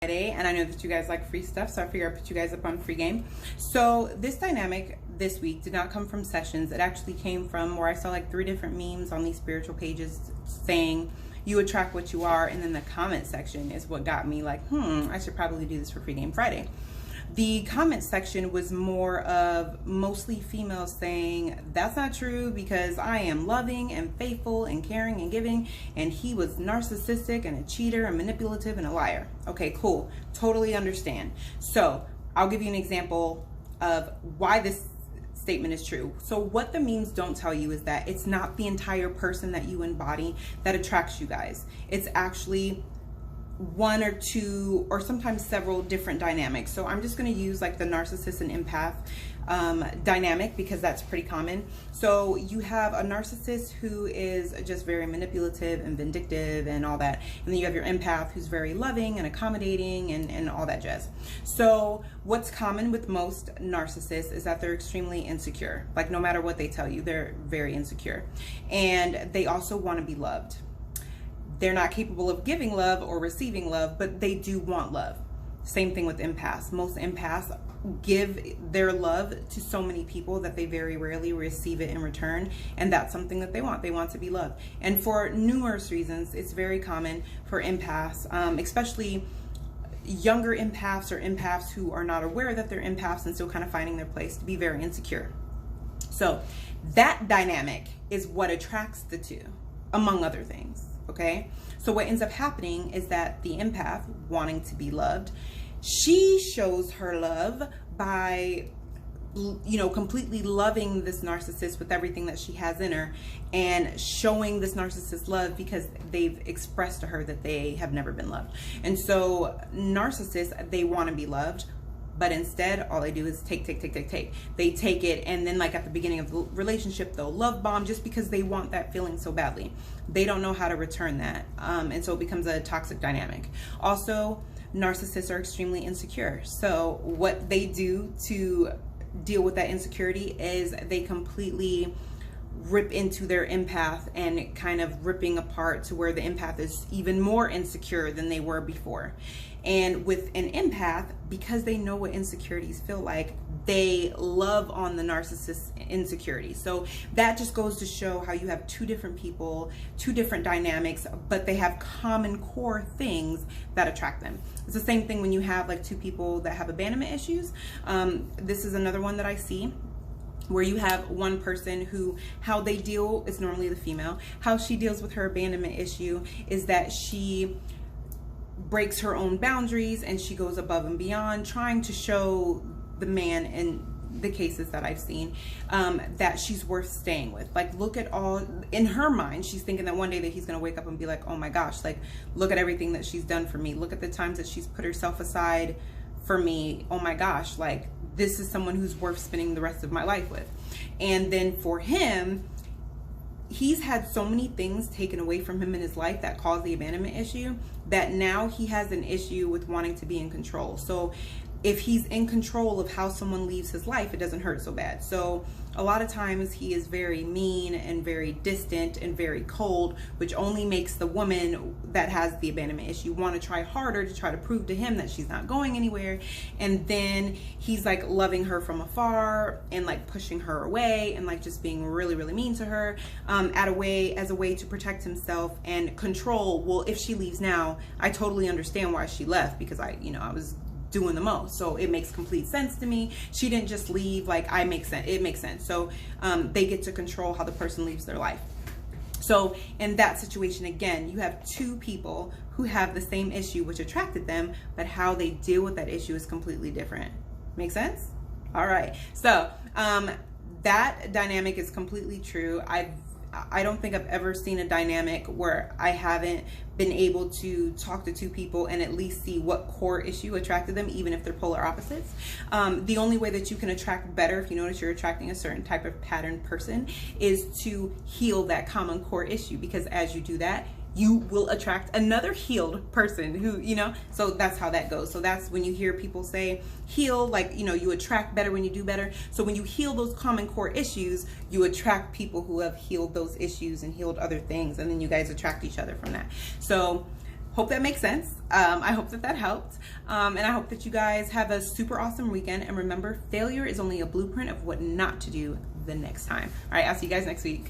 Friday, and I know that you guys like free stuff, so I figured I'd put you guys up on free game. So this dynamic this week did not come from sessions. It actually came from where I saw like 3 different memes on these spiritual pages saying you attract what you are, and then the comment section is what got me like, I should probably do this for Free Game Friday. The comment section was more of mostly females saying, that's not true because I am loving and faithful and caring and giving, and he was narcissistic and a cheater and manipulative and a liar. Okay, cool. Totally understand. So I'll give you an example of why this statement is true. So what the memes don't tell you is that it's not the entire person that you embody that attracts you guys. It's actually 1 or 2 or sometimes several different dynamics. So I'm just going to use like the narcissist and empath dynamic because that's pretty common. So you have a narcissist who is just very manipulative and vindictive and all that, and then you have your empath who's very loving and accommodating and all that jazz. So what's common with most narcissists is that they're extremely insecure. Like no matter what they tell you, they're very insecure, and they also want to be loved. They're not capable of giving love or receiving love, but they do want love. Same thing with empaths. Most empaths give their love to so many people that they very rarely receive it in return, and that's something that they want. They want to be loved. And for numerous reasons, it's very common for empaths, especially younger empaths or empaths who are not aware that they're empaths and still kind of finding their place, to be very insecure. So that dynamic is what attracts the two, among other things. Okay, so what ends up happening is that the empath, wanting to be loved, she shows her love by, completely loving this narcissist with everything that she has in her, and showing this narcissist love because they've expressed to her that they have never been loved. And so narcissists, they want to be loved, but instead all they do is take. They take it, and then like at the beginning of the relationship, they'll love bomb just because they want that feeling so badly. They don't know how to return that, and so it becomes a toxic dynamic. Also, narcissists are extremely insecure. So what they do to deal with that insecurity is they completely rip into their empath and kind of ripping apart to where the empath is even more insecure than they were before. And with an empath, because they know what insecurities feel like, they love on the narcissist's insecurity. So that just goes to show how you have 2 different people, 2 different dynamics, but they have common core things that attract them. It's the same thing when you have like 2 people that have abandonment issues. This is another one that I see, where you have one person who, how they deal, it's normally the female, how she deals with her abandonment issue is that she breaks her own boundaries and she goes above and beyond, trying to show the man, in the cases that I've seen, that she's worth staying with. Like, look at all, in her mind, she's thinking that one day that he's gonna wake up and be like, oh my gosh, like, look at everything that she's done for me. Look at the times that she's put herself aside for me. Oh my gosh, like, this is someone who's worth spending the rest of my life with. And then for him, he's had so many things taken away from him in his life that caused the abandonment issue, that now he has an issue with wanting to be in control. So if he's in control of how someone leaves his life, it doesn't hurt so bad. So a lot of times he is very mean and very distant and very cold, which only makes the woman that has the abandonment issue want to try harder to try to prove to him that she's not going anywhere. And then he's like loving her from afar and like pushing her away and like just being really, really mean to her, as a way to protect himself and control. Well, if she leaves now, I totally understand why she left, because I was doing the most, so it makes complete sense to me. She didn't just leave, like, it makes sense. So they get to control how the person leaves their life. So in that situation, again, you have 2 people who have the same issue which attracted them, but how they deal with that issue is completely different. Make sense? All right, so that dynamic is completely true. I don't think I've ever seen a dynamic where I haven't been able to talk to 2 people and at least see what core issue attracted them, even if they're polar opposites. The only way that you can attract better, if you notice you're attracting a certain type of pattern person, is to heal that common core issue, because as you do that, you will attract another healed person who, so that's how that goes. So that's when you hear people say heal, like, you attract better when you do better. So when you heal those common core issues, you attract people who have healed those issues and healed other things, and then you guys attract each other from that. So Hope that makes sense. I hope that helped. And I hope that you guys have a super awesome weekend. And remember, failure is only a blueprint of what not to do the next time. All right, I'll see you guys next week.